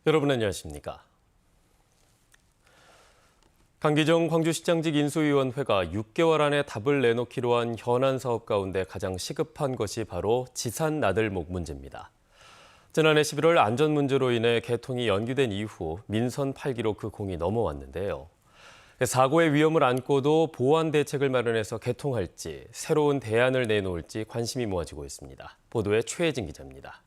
여러분 안녕하십니까? 강기정 광주시장직 인수위원회가 6개월 안에 답을 내놓기로 한 현안 사업 가운데 가장 시급한 것이 바로 지산 나들목 문제입니다. 지난해 11월 안전 문제로 인해 개통이 연기된 이후 민선 8기로 그 공이 넘어왔는데요. 사고의 위험을 안고도 보완 대책을 마련해서 개통할지 새로운 대안을 내놓을지 관심이 모아지고 있습니다. 보도에 최혜진 기자입니다.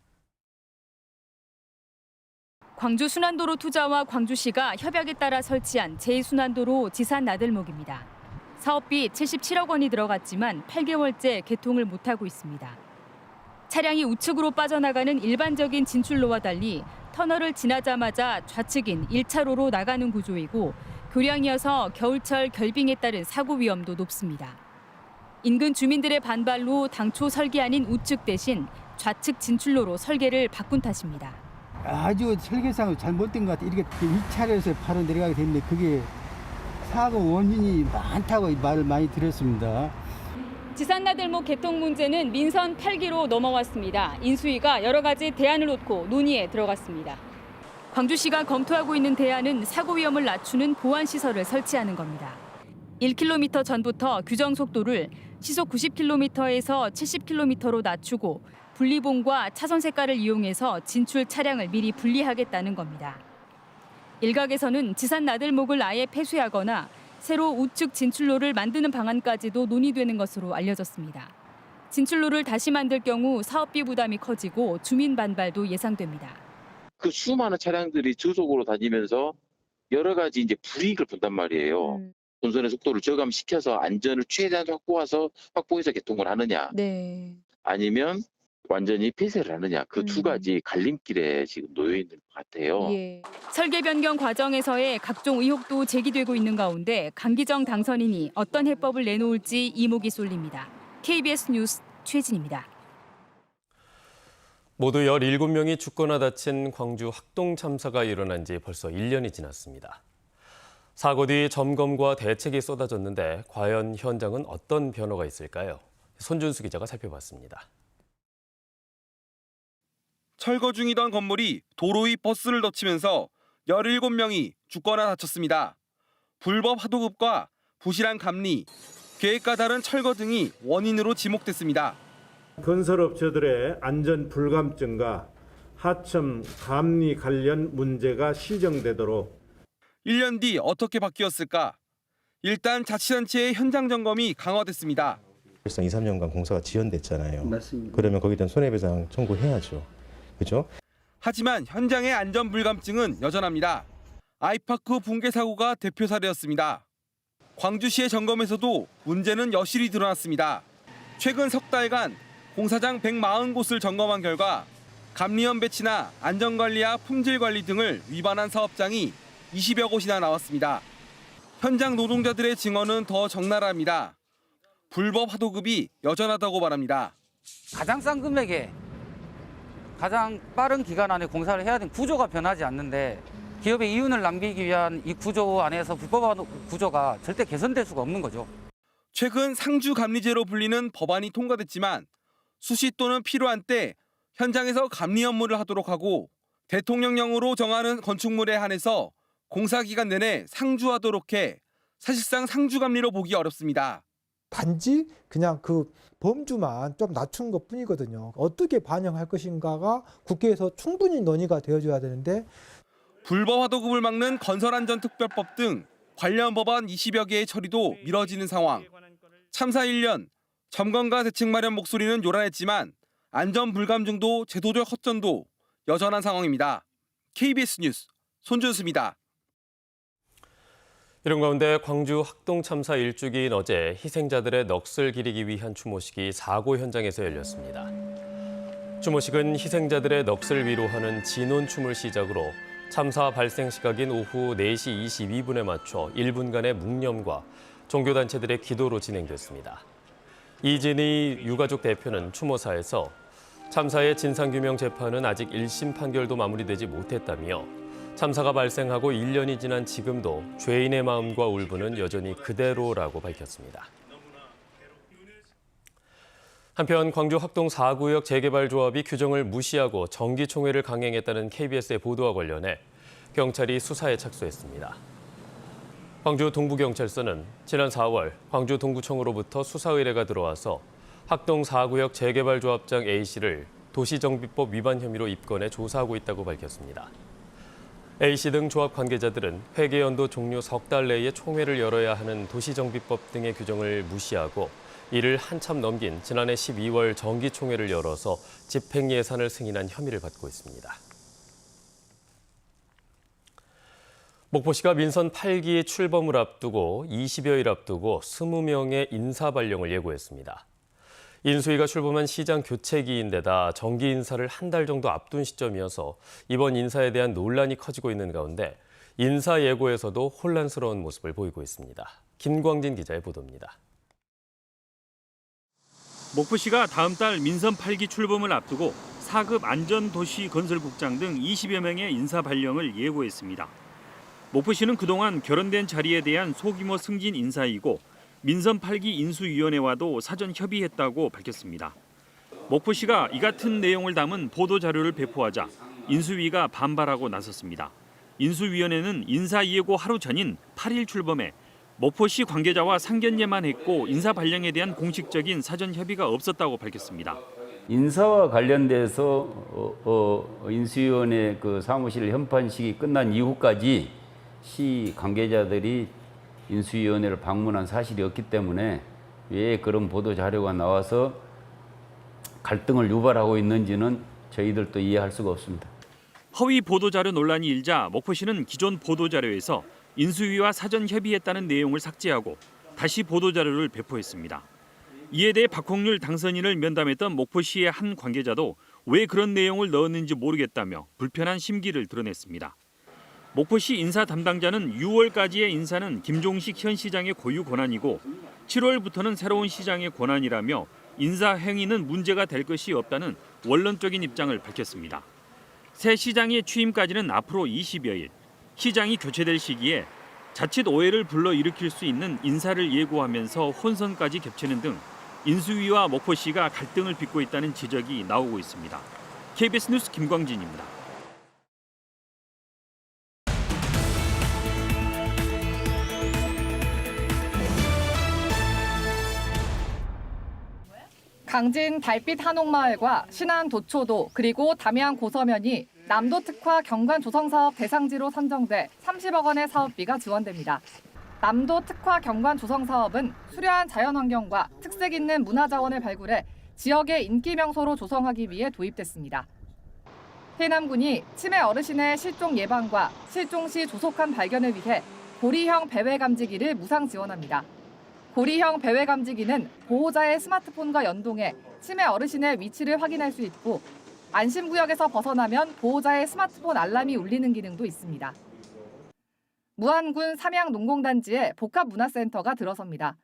광주 순환도로 투자와 광주시가 협약에 따라 설치한 제2순환도로 지산 나들목입니다. 사업비 77억 원이 들어갔지만 8개월째 개통을 못하고 있습니다. 차량이 우측으로 빠져나가는 일반적인 진출로와 달리 터널을 지나자마자 좌측인 1차로로 나가는 구조이고 교량이어서 겨울철 결빙에 따른 사고 위험도 높습니다. 인근 주민들의 반발로 당초 설계안인 우측 대신 좌측 진출로로 설계를 바꾼 탓입니다. 아주 설계상으로 잘못된 것 같아요. 이렇게 위차로에서 바로 내려가게 됐는데 그게 사고 원인이 많다고 말을 많이 들었습니다. 지산나들목 개통 문제는 민선 8기로 넘어왔습니다. 인수위가 여러 가지 대안을 놓고 논의에 들어갔습니다. 광주시가 검토하고 있는 대안은 사고 위험을 낮추는 보완 시설을 설치하는 겁니다. 1km 전부터 규정 속도를 시속 90km에서 70km로 낮추고 분리봉과 차선 색깔을 이용해서 진출 차량을 미리 분리하겠다는 겁니다. 일각에서는 지산 나들목을 아예 폐쇄하거나 새로 우측 진출로를 만드는 방안까지도 논의되는 것으로 알려졌습니다. 진출로를 다시 만들 경우 사업비 부담이 커지고 주민 반발도 예상됩니다. 그 수많은 차량들이 저속으로 다니면서 여러 가지 이제 불이익을 본단 말이에요. 본선의 속도를 저감시켜서 안전을 최대한 확보해서 개통을 하느냐, 네. 아니면 완전히 폐쇄를 하느냐, 그 두 가지 갈림길에 지금 놓여 있는 것 같아요. 예. 설계 변경 과정에서의 각종 의혹도 제기되고 있는 가운데 강기정 당선인이 어떤 해법을 내놓을지 이목이 쏠립니다. KBS 뉴스 최진입니다. 모두 17명이 죽거나 다친 광주 학동 참사가 일어난 지 벌써 1년이 지났습니다. 사고 뒤 점검과 대책이 쏟아졌는데 과연 현장은 어떤 변화가 있을까요? 손준수 기자가 살펴봤습니다. 철거 중이던 건물이 도로 위 버스를 덮치면서 17명이 죽거나 다쳤습니다. 불법 하도급과 부실한 감리, 계획과 다른 철거 등이 원인으로 지목됐습니다. 건설업체들의 안전 불감증과 하청 감리 관련 문제가 시정되도록 1년 뒤 어떻게 바뀌었을까? 일단 자치단체의 현장 점검이 강화됐습니다. 벌써 2, 3년간 공사가 지연됐잖아요. 맞습니다. 그러면 거기에 대한 손해배상 청구해야죠. 그죠? 하지만 현장의 안전 불감증은 여전합니다. 아이파크 붕괴 사고가 대표 사례였습니다. 광주시의 점검에서도 문제는 여실히 드러났습니다. 최근 석 달간 공사장 140곳을 점검한 결과 감리원 배치나 안전관리와 품질관리 등을 위반한 사업장이 20여 곳이나 나왔습니다. 현장 노동자들의 증언은 더 적나라합니다. 불법 하도급이 여전하다고 말합니다. 가장 싼 금액에 가장 빠른 기간 안에 공사를 해야 되는 구조가 변하지 않는데 기업의 이윤을 남기기 위한 이 구조 안에서 불법 구조가 절대 개선될 수가 없는 거죠. 최근 상주감리제로 불리는 법안이 통과됐지만 수시 또는 필요한 때 현장에서 감리 업무를 하도록 하고 대통령령으로 정하는 건축물에 한해서 공사 기간 내내 상주하도록 해 사실상 상주감리로 보기 어렵습니다. 단지 그냥 그 범주만 좀 낮춘 것뿐이거든요. 어떻게 반영할 것인가가 국회에서 충분히 논의가 되어줘야 되는데 불법 하도급을 막는 건설안전특별법 등 관련 법안 20여 개의 처리도 미뤄지는 상황. 참사 1년, 점검과 대책 마련 목소리는 요란했지만 안전 불감증도 제도적 허점도 여전한 상황입니다. KBS 뉴스 손준수입니다. 이런 가운데 광주 학동 참사 1주기인 어제 희생자들의 넋을 기리기 위한 추모식이 사고 현장에서 열렸습니다. 추모식은 희생자들의 넋을 위로하는 진혼춤을 시작으로 참사 발생 시각인 오후 4시 22분에 맞춰 1분간의 묵념과 종교단체들의 기도로 진행됐습니다. 이진희 유가족 대표는 추모사에서 참사의 진상규명 재판은 아직 1심 판결도 마무리되지 못했다며 참사가 발생하고 1년이 지난 지금도 죄인의 마음과 울분은 여전히 그대로라고 밝혔습니다. 한편 광주 학동 4구역 재개발조합이 규정을 무시하고 정기총회를 강행했다는 KBS의 보도와 관련해 경찰이 수사에 착수했습니다. 광주 동부경찰서는 지난 4월 광주 동구청으로부터 수사 의뢰가 들어와서 학동 4구역 재개발조합장 A씨를 도시정비법 위반 혐의로 입건해 조사하고 있다고 밝혔습니다. A씨 등 조합 관계자들은 회계연도 종료 석 달 내에 총회를 열어야 하는 도시정비법 등의 규정을 무시하고 이를 한참 넘긴 지난해 12월 정기총회를 열어서 집행예산을 승인한 혐의를 받고 있습니다. 목포시가 민선 8기 출범을 앞두고 20여일 앞두고 20명의 인사 발령을 예고했습니다. 인수위가 출범한 시장 교체기인데다 정기 인사를 한 달 정도 앞둔 시점이어서 이번 인사에 대한 논란이 커지고 있는 가운데 인사 예고에서도 혼란스러운 모습을 보이고 있습니다. 김광진 기자의 보도입니다. 목포시가 다음 달 민선 8기 출범을 앞두고 4급 안전도시건설국장 등 20여 명의 인사 발령을 예고했습니다. 목포시는 그동안 결연된 자리에 대한 소규모 승진 인사이고 민선 8기 인수위원회와도 사전 협의했다고 밝혔습니다. 목포시가 이 같은 내용을 담은 보도자료를 배포하자 인수위가 반발하고 나섰습니다. 인수위원회는 인사 예고 하루 전인 8일 출범해 목포시 관계자와 상견례만 했고 인사 발령에 대한 공식적인 사전 협의가 없었다고 밝혔습니다. 인사와 관련돼서 인수위원회 그 사무실 현판식이 끝난 이후까지 시 관계자들이 인수위원회를 방문한 사실이 없기 때문에 왜 그런 보도 자료가 나와서 갈등을 유발하고 있는지는 저희들도 이해할 수가 없습니다. 허위 보도자료 논란이 일자 목포시는 기존 보도자료에서 인수위와 사전 협의했다는 내용을 삭제하고 다시 보도자료를 배포했습니다. 이에 대해 박홍률 당선인을 면담했던 목포시의 한 관계자도 왜 그런 내용을 넣었는지 모르겠다며 불편한 심기를 드러냈습니다. 목포시 인사 담당자는 6월까지의 인사는 김종식 현 시장의 고유 권한이고 7월부터는 새로운 시장의 권한이라며 인사 행위는 문제가 될 것이 없다는 원론적인 입장을 밝혔습니다. 새 시장의 취임까지는 앞으로 20여일, 시장이 교체될 시기에 자칫 오해를 불러일으킬 수 있는 인사를 예고하면서 혼선까지 겹치는 등 인수위와 목포시가 갈등을 빚고 있다는 지적이 나오고 있습니다. KBS 뉴스 김광진입니다. 강진 달빛 한옥마을과 신안 도초도 그리고 담양 고서면이 남도특화 경관조성사업 대상지로 선정돼 30억 원의 사업비가 지원됩니다. 남도특화 경관조성사업은 수려한 자연환경과 특색 있는 문화자원을 발굴해 지역의 인기 명소로 조성하기 위해 도입됐습니다. 해남군이 치매 어르신의 실종 예방과 실종 시 조속한 발견을 위해 고리형 배회 감지기를 무상 지원합니다. 고리형 배회 감지기는 보호자의 스마트폰과 연동해 치매 어르신의 위치를 확인할 수 있고 안심구역에서 벗어나면 보호자의 스마트폰 알람이 울리는 기능도 있습니다. 무안군 삼양농공단지에 복합문화센터가 들어섭니다.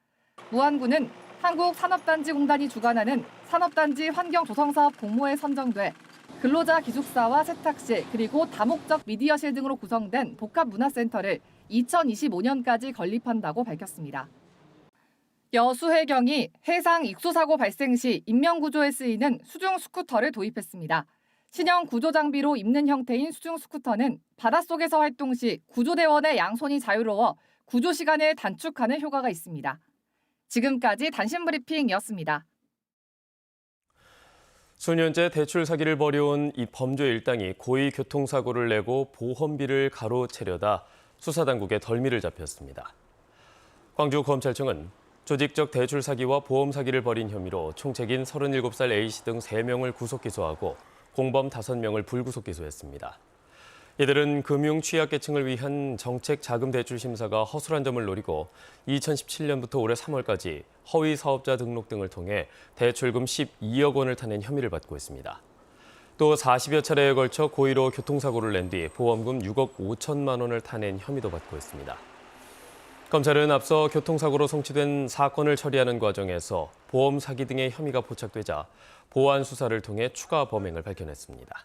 무안군은 한국산업단지공단이 주관하는 산업단지 환경조성사업 공모에 선정돼 근로자 기숙사와 세탁실 그리고 다목적 미디어실 등으로 구성된 복합문화센터를 2025년까지 건립한다고 밝혔습니다. 여수해경이 해상 익수사고 발생 시 인명구조에 쓰이는 수중 스쿠터를 도입했습니다. 신형 구조 장비로 입는 형태인 수중 스쿠터는 바닷속에서 활동 시 구조대원의 양손이 자유로워 구조 시간을 단축하는 효과가 있습니다. 지금까지 단신 브리핑이었습니다. 수년째 대출 사기를 벌여온 이 범죄 일당이 고의 교통사고를 내고 보험비를 가로채려다 수사당국에 덜미를 잡혔습니다. 광주검찰청은 조직적 대출 사기와 보험 사기를 벌인 혐의로 총책인 37살 A씨 등 3명을 구속 기소하고 공범 5명을 불구속 기소했습니다. 이들은 금융 취약계층을 위한 정책 자금 대출 심사가 허술한 점을 노리고 2017년부터 올해 3월까지 허위 사업자 등록 등을 통해 대출금 12억 원을 타낸 혐의를 받고 있습니다. 또 40여 차례에 걸쳐 고의로 교통사고를 낸 뒤 보험금 6억 5천만 원을 타낸 혐의도 받고 있습니다. 검찰은 앞서 교통사고로 송치된 사건을 처리하는 과정에서 보험 사기 등의 혐의가 포착되자 보완 수사를 통해 추가 범행을 밝혀냈습니다.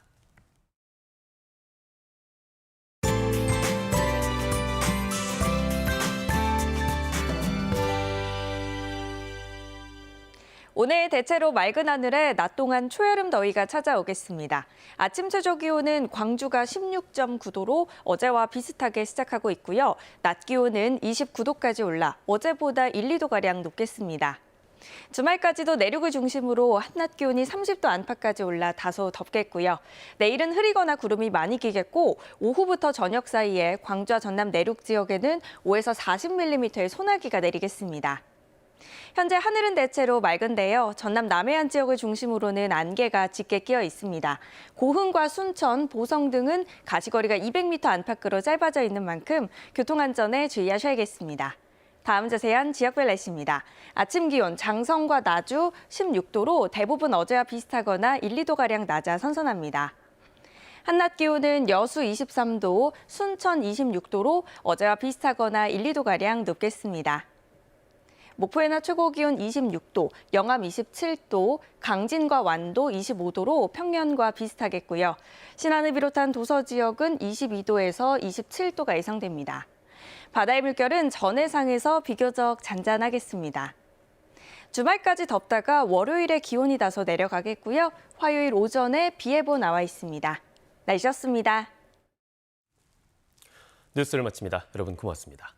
오늘 대체로 맑은 하늘에 낮 동안 초여름 더위가 찾아오겠습니다. 아침 최저 기온은 광주가 16.9도로 어제와 비슷하게 시작하고 있고요. 낮 기온은 29도까지 올라 어제보다 1, 2도가량 높겠습니다. 주말까지도 내륙을 중심으로 한낮 기온이 30도 안팎까지 올라 다소 덥겠고요. 내일은 흐리거나 구름이 많이 끼겠고 오후부터 저녁 사이에 광주와 전남 내륙 지역에는 5에서 40mm의 소나기가 내리겠습니다. 현재 하늘은 대체로 맑은데요. 전남 남해안 지역을 중심으로는 안개가 짙게 끼어 있습니다. 고흥과 순천, 보성 등은 가시거리가 200m 안팎으로 짧아져 있는 만큼 교통안전에 주의하셔야겠습니다. 다음 자세한 지역별 날씨입니다. 아침 기온 장성과 나주 16도로 대부분 어제와 비슷하거나 1, 2도가량 낮아 선선합니다. 한낮 기온은 여수 23도, 순천 26도로 어제와 비슷하거나 1, 2도가량 높겠습니다. 목포의 낮 최고 기온 26도, 영암 27도, 강진과 완도 25도로 평년과 비슷하겠고요. 신안을 비롯한 도서 지역은 22도에서 27도가 예상됩니다. 바다의 물결은 전해상에서 비교적 잔잔하겠습니다. 주말까지 덥다가 월요일에 기온이 다소 내려가겠고요. 화요일 오전에 비 예보 나와 있습니다. 날씨였습니다. 뉴스를 마칩니다. 여러분 고맙습니다.